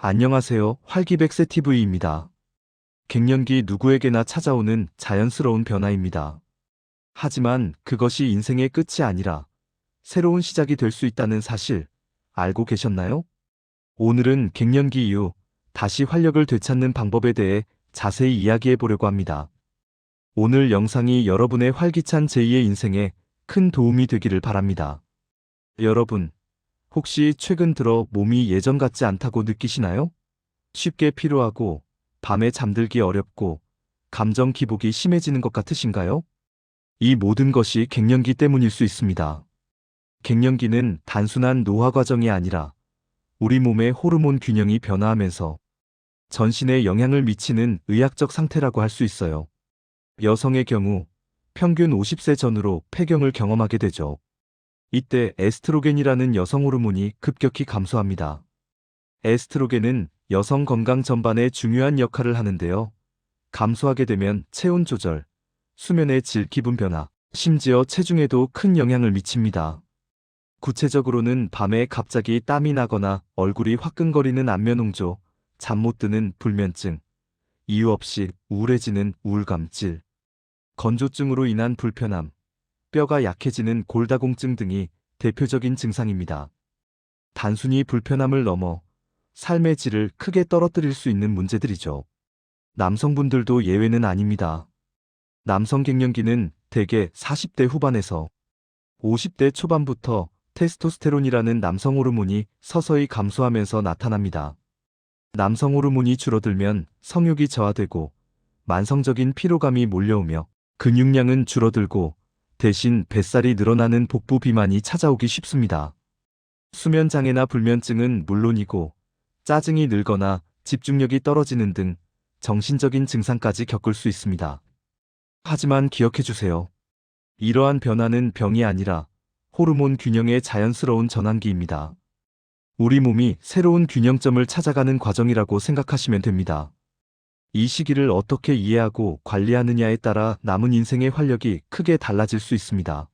안녕하세요. 활기백세 TV입니다. 갱년기 누구에게나 찾아오는 자연스러운 변화입니다. 하지만 그것이 인생의 끝이 아니라 새로운 시작이 될 수 있다는 사실 알고 계셨나요? 오늘은 갱년기 이후 다시 활력을 되찾는 방법에 대해 자세히 이야기해 보려고 합니다. 오늘 영상이 여러분의 활기찬 제2의 인생에 큰 도움이 되기를 바랍니다. 여러분, 혹시 최근 들어 몸이 예전 같지 않다고 느끼시나요? 쉽게 피로하고 밤에 잠들기 어렵고 감정 기복이 심해지는 것 같으신가요? 이 모든 것이 갱년기 때문일 수 있습니다. 갱년기는 단순한 노화 과정이 아니라 우리 몸의 호르몬 균형이 변화하면서 전신에 영향을 미치는 의학적 상태라고 할 수 있어요. 여성의 경우 평균 50세 전후로 폐경을 경험하게 되죠. 이때 에스트로겐이라는 여성 호르몬이 급격히 감소합니다. 에스트로겐은 여성 건강 전반에 중요한 역할을 하는데요. 감소하게 되면 체온 조절, 수면의 질, 기분 변화, 심지어 체중에도 큰 영향을 미칩니다. 구체적으로는 밤에 갑자기 땀이 나거나 얼굴이 화끈거리는 안면홍조, 잠 못 드는 불면증, 이유 없이 우울해지는 우울감질, 건조증으로 인한 불편함, 뼈가 약해지는 골다공증 등이 대표적인 증상입니다. 단순히 불편함을 넘어 삶의 질을 크게 떨어뜨릴 수 있는 문제들이죠. 남성분들도 예외는 아닙니다. 남성 갱년기는 대개 40대 후반에서 50대 초반부터 테스토스테론이라는 남성 호르몬이 서서히 감소하면서 나타납니다. 남성 호르몬이 줄어들면 성욕이 저하되고 만성적인 피로감이 몰려오며 근육량은 줄어들고 대신 뱃살이 늘어나는 복부 비만이 찾아오기 쉽습니다. 수면 장애나 불면증은 물론이고 짜증이 늘거나 집중력이 떨어지는 등 정신적인 증상까지 겪을 수 있습니다. 하지만 기억해주세요. 이러한 변화는 병이 아니라 호르몬 균형의 자연스러운 전환기입니다. 우리 몸이 새로운 균형점을 찾아가는 과정이라고 생각하시면 됩니다. 이 시기를 어떻게 이해하고 관리하느냐에 따라 남은 인생의 활력이 크게 달라질 수 있습니다.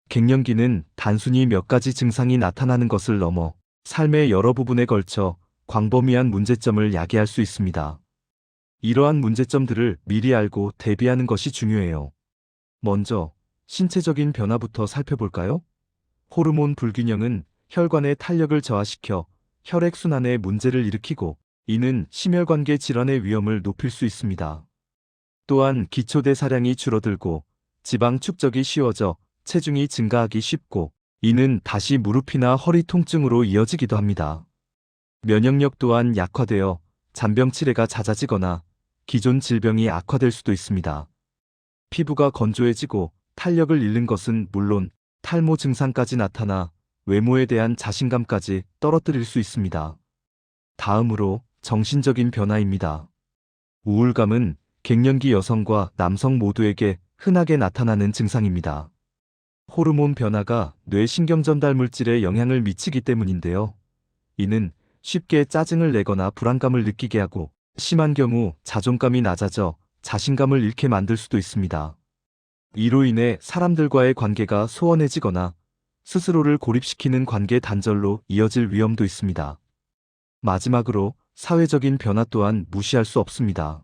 갱년기는 단순히 몇 가지 증상이 나타나는 것을 넘어 삶의 여러 부분에 걸쳐 광범위한 문제점을 야기할 수 있습니다. 이러한 문제점들을 미리 알고 대비하는 것이 중요해요. 먼저 신체적인 변화부터 살펴볼까요? 호르몬 불균형은 혈관의 탄력을 저하시켜 혈액순환에 문제를 일으키고 이는 심혈관계 질환의 위험을 높일 수 있습니다. 또한 기초대사량이 줄어들고 지방 축적이 쉬워져 체중이 증가하기 쉽고 이는 다시 무릎이나 허리 통증으로 이어지기도 합니다. 면역력 또한 약화되어 잔병 치레가 잦아지거나 기존 질병이 악화될 수도 있습니다. 피부가 건조해지고 탄력을 잃는 것은 물론 탈모 증상까지 나타나 외모에 대한 자신감까지 떨어뜨릴 수 있습니다. 다음으로 정신적인 변화입니다. 우울감은 갱년기 여성과 남성 모두에게 흔하게 나타나는 증상입니다. 호르몬 변화가 뇌 신경전달 물질에 영향을 미치기 때문인데요. 이는 쉽게 짜증을 내거나 불안감을 느끼게 하고 심한 경우 자존감이 낮아져 자신감을 잃게 만들 수도 있습니다. 이로 인해 사람들과의 관계가 소원해지거나 스스로를 고립시키는 관계 단절로 이어질 위험도 있습니다. 마지막으로 사회적인 변화 또한 무시할 수 없습니다.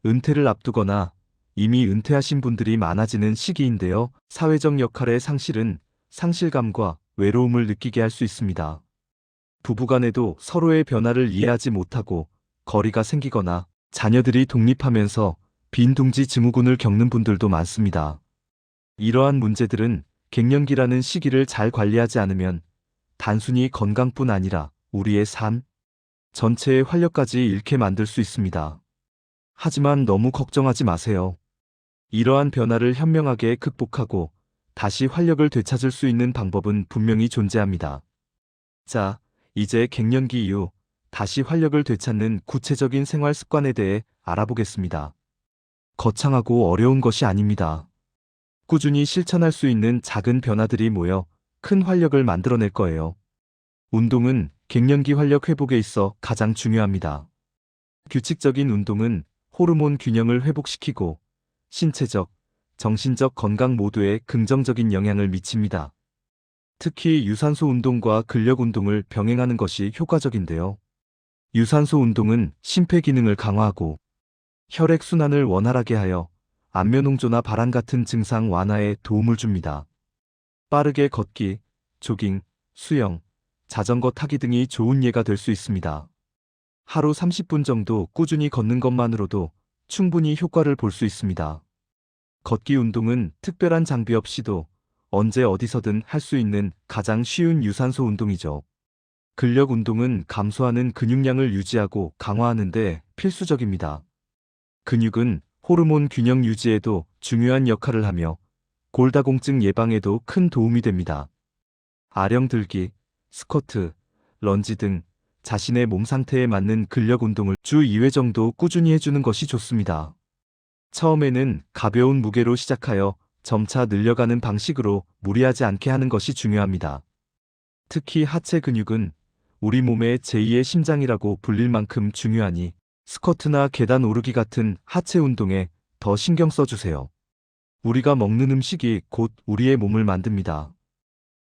은퇴를 앞두거나 이미 은퇴하신 분들이 많아지는 시기인데요. 사회적 역할의 상실은 상실감과 외로움을 느끼게 할 수 있습니다. 부부간에도 서로의 변화를 이해하지 못하고 거리가 생기거나 자녀들이 독립하면서 빈둥지 증후군을 겪는 분들도 많습니다. 이러한 문제들은 갱년기라는 시기를 잘 관리하지 않으면 단순히 건강뿐 아니라 우리의 삶 전체의 활력까지 잃게 만들 수 있습니다. 하지만 너무 걱정하지 마세요. 이러한 변화를 현명하게 극복하고 다시 활력을 되찾을 수 있는 방법은 분명히 존재합니다. 자, 이제 갱년기 이후 다시 활력을 되찾는 구체적인 생활 습관에 대해 알아보겠습니다. 거창하고 어려운 것이 아닙니다. 꾸준히 실천할 수 있는 작은 변화들이 모여 큰 활력을 만들어낼 거예요. 운동은 갱년기 활력 회복에 있어 가장 중요합니다. 규칙적인 운동은 호르몬 균형을 회복시키고 신체적, 정신적 건강 모두에 긍정적인 영향을 미칩니다. 특히 유산소 운동과 근력 운동을 병행하는 것이 효과적인데요. 유산소 운동은 심폐기능을 강화하고 혈액순환을 원활하게 하여 안면홍조나 발한 같은 증상 완화에 도움을 줍니다. 빠르게 걷기, 조깅, 수영, 자전거 타기 등이 좋은 예가 될 수 있습니다. 하루 30분 정도 꾸준히 걷는 것만으로도 충분히 효과를 볼 수 있습니다. 걷기 운동은 특별한 장비 없이도 언제 어디서든 할 수 있는 가장 쉬운 유산소 운동이죠. 근력 운동은 감소하는 근육량을 유지하고 강화하는 데 필수적입니다. 근육은 호르몬 균형 유지에도 중요한 역할을 하며 골다공증 예방에도 큰 도움이 됩니다. 아령 들기, 스쿼트, 런지 등 자신의 몸 상태에 맞는 근력 운동을 주 2회 정도 꾸준히 해주는 것이 좋습니다. 처음에는 가벼운 무게로 시작하여 점차 늘려가는 방식으로 무리하지 않게 하는 것이 중요합니다. 특히 하체 근육은 우리 몸의 제2의 심장이라고 불릴 만큼 중요하니 스쿼트나 계단 오르기 같은 하체 운동에 더 신경 써주세요. 우리가 먹는 음식이 곧 우리의 몸을 만듭니다.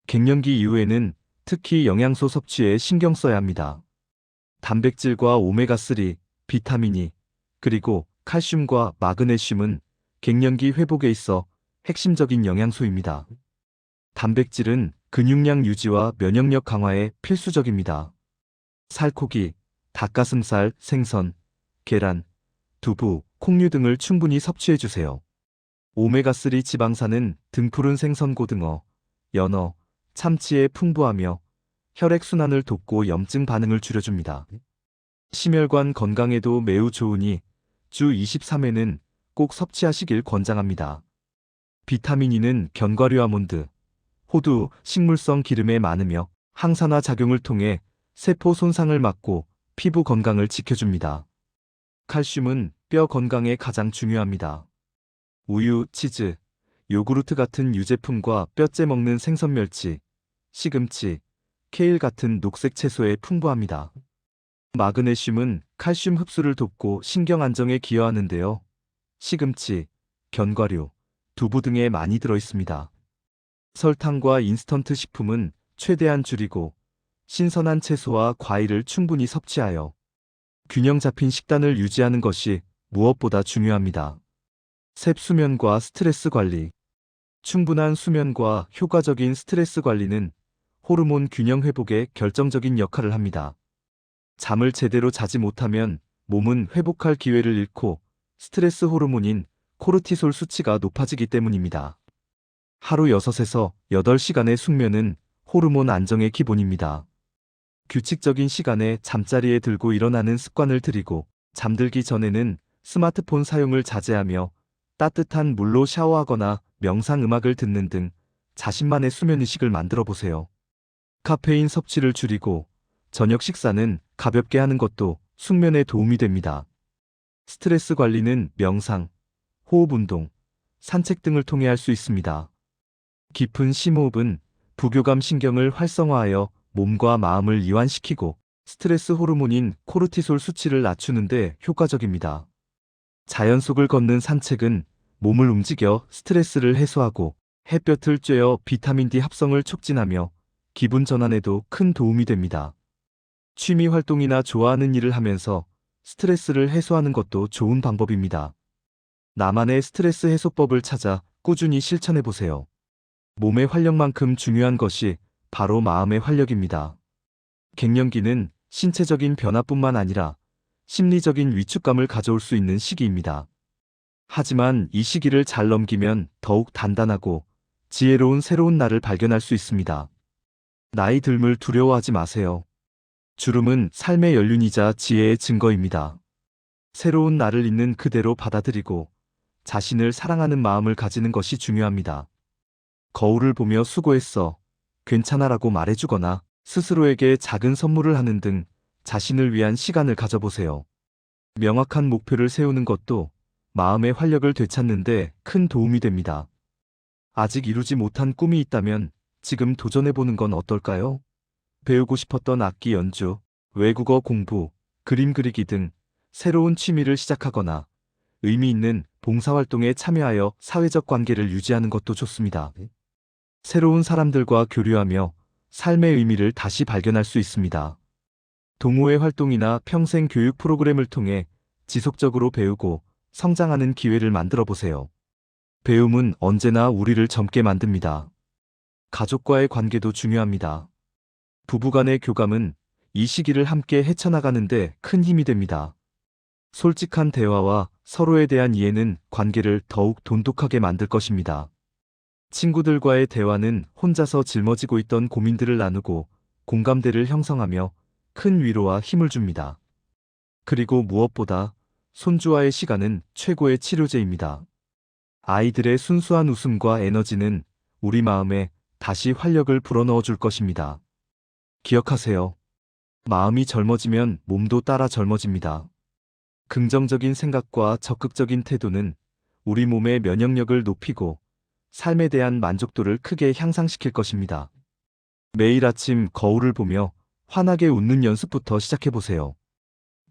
갱년기 이후에는 특히 영양소 섭취에 신경 써야 합니다. 단백질과 오메가3, 비타민이, 그리고 칼슘과 마그네슘은 갱년기 회복에 있어 핵심적인 영양소입니다. 단백질은 근육량 유지와 면역력 강화에 필수적입니다. 살코기, 닭가슴살, 생선, 계란, 두부, 콩류 등을 충분히 섭취해주세요. 오메가3 지방산은 등푸른 생선, 고등어, 연어, 참치에 풍부하며 혈액순환을 돕고 염증 반응을 줄여줍니다. 심혈관 건강에도 매우 좋으니 주 23회는 꼭 섭취하시길 권장합니다. 비타민 E는 견과류, 아몬드, 호두, 식물성 기름에 많으며 항산화 작용을 통해 세포 손상을 막고 피부 건강을 지켜줍니다. 칼슘은 뼈 건강에 가장 중요합니다. 우유, 치즈, 요구르트 같은 유제품과 뼈째 먹는 생선, 멸치, 시금치, 케일 같은 녹색 채소에 풍부합니다. 마그네슘은 칼슘 흡수를 돕고 신경 안정에 기여하는데요. 시금치, 견과류, 두부 등에 많이 들어 있습니다. 설탕과 인스턴트 식품은 최대한 줄이고 신선한 채소와 과일을 충분히 섭취하여 균형 잡힌 식단을 유지하는 것이 무엇보다 중요합니다. 새 수면과 스트레스 관리. 충분한 수면과 효과적인 스트레스 관리는 호르몬 균형 회복에 결정적인 역할을 합니다. 잠을 제대로 자지 못하면 몸은 회복할 기회를 잃고 스트레스 호르몬인 코르티솔 수치가 높아지기 때문입니다. 하루 6에서 8시간의 숙면은 호르몬 안정의 기본입니다. 규칙적인 시간에 잠자리에 들고 일어나는 습관을 들이고 잠들기 전에는 스마트폰 사용을 자제하며 따뜻한 물로 샤워하거나 명상 음악을 듣는 등 자신만의 수면의식을 만들어 보세요. 카페인 섭취를 줄이고 저녁 식사는 가볍게 하는 것도 숙면에 도움이 됩니다. 스트레스 관리는 명상, 호흡 운동, 산책 등을 통해 할 수 있습니다. 깊은 심호흡은 부교감 신경을 활성화하여 몸과 마음을 이완시키고 스트레스 호르몬인 코르티솔 수치를 낮추는 데 효과적입니다. 자연 속을 걷는 산책은 몸을 움직여 스트레스를 해소하고 햇볕을 쬐어 비타민 D 합성을 촉진하며 기분 전환에도 큰 도움이 됩니다. 취미 활동이나 좋아하는 일을 하면서 스트레스를 해소하는 것도 좋은 방법입니다. 나만의 스트레스 해소법을 찾아 꾸준히 실천해 보세요. 몸의 활력만큼 중요한 것이 바로 마음의 활력입니다. 갱년기는 신체적인 변화뿐만 아니라 심리적인 위축감을 가져올 수 있는 시기입니다. 하지만 이 시기를 잘 넘기면 더욱 단단하고 지혜로운 새로운 나를 발견할 수 있습니다. 나이 듦을 두려워하지 마세요. 주름은 삶의 연륜이자 지혜의 증거입니다. 새로운 나를 있는 그대로 받아들이고 자신을 사랑하는 마음을 가지는 것이 중요합니다. 거울을 보며 수고했어, 괜찮아라고 말해주거나 스스로에게 작은 선물을 하는 등 자신을 위한 시간을 가져보세요. 명확한 목표를 세우는 것도 마음의 활력을 되찾는 데 큰 도움이 됩니다. 아직 이루지 못한 꿈이 있다면 지금 도전해보는 건 어떨까요? 배우고 싶었던 악기 연주, 외국어 공부, 그림 그리기 등 새로운 취미를 시작하거나 의미 있는 봉사활동에 참여하여 사회적 관계를 유지하는 것도 좋습니다. 새로운 사람들과 교류하며 삶의 의미를 다시 발견할 수 있습니다. 동호회 활동이나 평생 교육 프로그램을 통해 지속적으로 배우고 성장하는 기회를 만들어 보세요. 배움은 언제나 우리를 젊게 만듭니다. 가족과의 관계도 중요합니다. 부부간의 교감은 이 시기를 함께 헤쳐나가는데 큰 힘이 됩니다. 솔직한 대화와 서로에 대한 이해는 관계를 더욱 돈독하게 만들 것입니다. 친구들과의 대화는 혼자서 짊어지고 있던 고민들을 나누고 공감대를 형성하며 큰 위로와 힘을 줍니다. 그리고 무엇보다 손주와의 시간은 최고의 치료제입니다. 아이들의 순수한 웃음과 에너지는 우리 마음에 다시 활력을 불어넣어 줄 것입니다. 기억하세요. 마음이 젊어지면 몸도 따라 젊어집니다. 긍정적인 생각과 적극적인 태도는 우리 몸의 면역력을 높이고 삶에 대한 만족도를 크게 향상시킬 것입니다. 매일 아침 거울을 보며 환하게 웃는 연습부터 시작해보세요.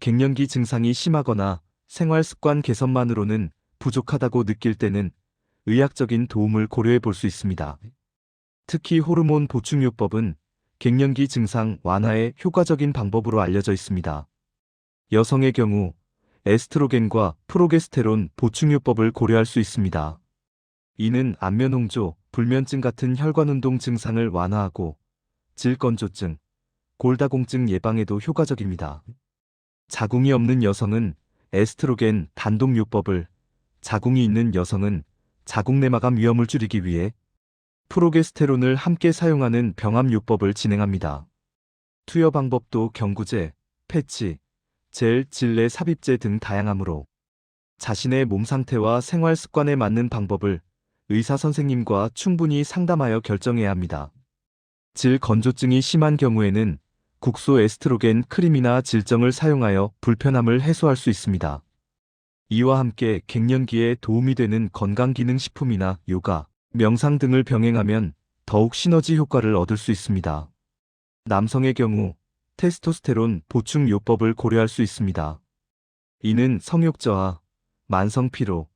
갱년기 증상이 심하거나 생활 습관 개선만으로는 부족하다고 느낄 때는 의학적인 도움을 고려해 볼 수 있습니다. 특히 호르몬 보충요법은 갱년기 증상 완화에 효과적인 방법으로 알려져 있습니다. 여성의 경우 에스트로겐과 프로게스테론 보충요법을 고려할 수 있습니다. 이는 안면홍조, 불면증 같은 혈관운동 증상을 완화하고 질건조증, 골다공증 예방에도 효과적입니다. 자궁이 없는 여성은 에스트로겐 단독요법을, 자궁이 있는 여성은 자궁내마감 위험을 줄이기 위해 프로게스테론을 함께 사용하는 병합요법을 진행합니다. 투여 방법도 경구제, 패치, 젤, 질레 삽입제 등 다양하므로 자신의 몸 상태와 생활 습관에 맞는 방법을 의사 선생님과 충분히 상담하여 결정해야 합니다. 질 건조증이 심한 경우에는 국소 에스트로겐 크림이나 질정을 사용하여 불편함을 해소할 수 있습니다. 이와 함께 갱년기에 도움이 되는 건강기능식품이나 요가, 명상 등을 병행하면 더욱 시너지 효과를 얻을 수 있습니다. 남성의 경우 테스토스테론 보충 요법을 고려할 수 있습니다. 이는 성욕 저하, 만성 피로,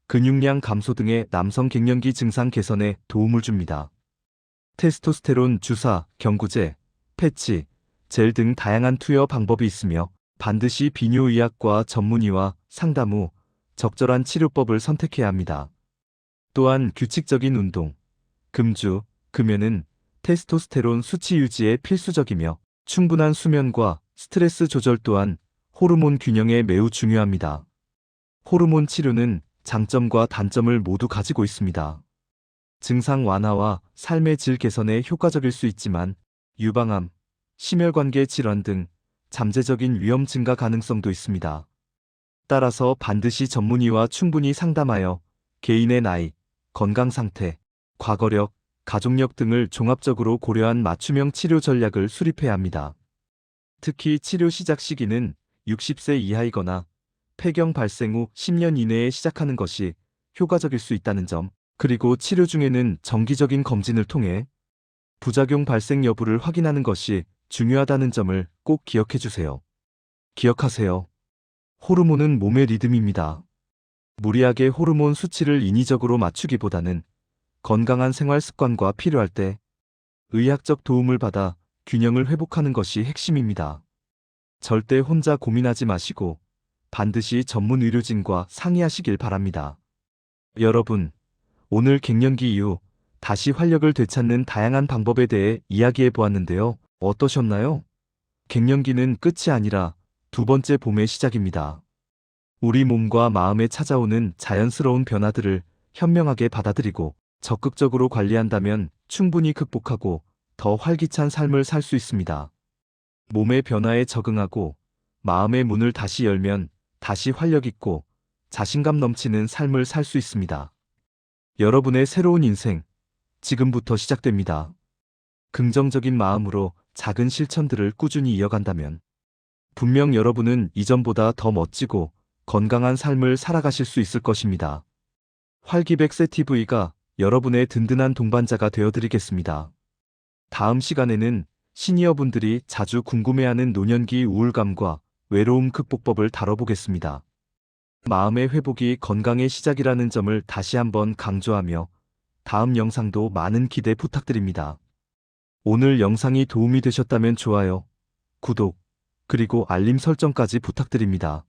근육량 감소 등의 남성 갱년기 증상 개선에 도움을 줍니다. 테스토스테론 주사, 경구제, 패치, 젤 등 다양한 투여 방법이 있으며 반드시 비뇨의학과 전문의와 상담 후 적절한 치료법을 선택해야 합니다. 또한 규칙적인 운동, 금주, 금연은 테스토스테론 수치 유지에 필수적이며 충분한 수면과 스트레스 조절 또한 호르몬 균형에 매우 중요합니다. 호르몬 치료는 장점과 단점을 모두 가지고 있습니다. 증상 완화와 삶의 질 개선에 효과적일 수 있지만 유방암, 심혈관계 질환 등 잠재적인 위험 증가 가능성도 있습니다. 따라서 반드시 전문의와 충분히 상담하여 개인의 나이, 건강 상태, 과거력, 가족력 등을 종합적으로 고려한 맞춤형 치료 전략을 수립해야 합니다. 특히 치료 시작 시기는 60세 이하이거나 폐경 발생 후 10년 이내에 시작하는 것이 효과적일 수 있다는 점, 그리고 치료 중에는 정기적인 검진을 통해 부작용 발생 여부를 확인하는 것이 중요하다는 점을 꼭 기억해 주세요. 기억하세요. 호르몬은 몸의 리듬입니다. 무리하게 호르몬 수치를 인위적으로 맞추기보다는 건강한 생활 습관과 필요할 때 의학적 도움을 받아 균형을 회복하는 것이 핵심입니다. 절대 혼자 고민하지 마시고 반드시 전문 의료진과 상의하시길 바랍니다. 여러분, 오늘 갱년기 이후 다시 활력을 되찾는 다양한 방법에 대해 이야기해 보았는데요. 어떠셨나요? 갱년기는 끝이 아니라 두 번째 봄의 시작입니다. 우리 몸과 마음에 찾아오는 자연스러운 변화들을 현명하게 받아들이고 적극적으로 관리한다면 충분히 극복하고 더 활기찬 삶을 살 수 있습니다. 몸의 변화에 적응하고 마음의 문을 다시 열면 다시 활력 있고 자신감 넘치는 삶을 살 수 있습니다. 여러분의 새로운 인생, 지금부터 시작됩니다. 긍정적인 마음으로 작은 실천들을 꾸준히 이어간다면 분명 여러분은 이전보다 더 멋지고 건강한 삶을 살아가실 수 있을 것입니다. 활기백세 TV가 여러분의 든든한 동반자가 되어드리겠습니다. 다음 시간에는 시니어분들이 자주 궁금해하는 노년기 우울감과 외로움 극복법을 다뤄보겠습니다. 마음의 회복이 건강의 시작이라는 점을 다시 한번 강조하며 다음 영상도 많은 기대 부탁드립니다. 오늘 영상이 도움이 되셨다면 좋아요, 구독, 그리고 알림 설정까지 부탁드립니다.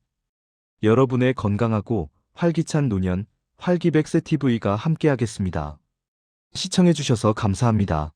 여러분의 건강하고 활기찬 노년, 활기백세 TV가 함께하겠습니다. 시청해주셔서 감사합니다.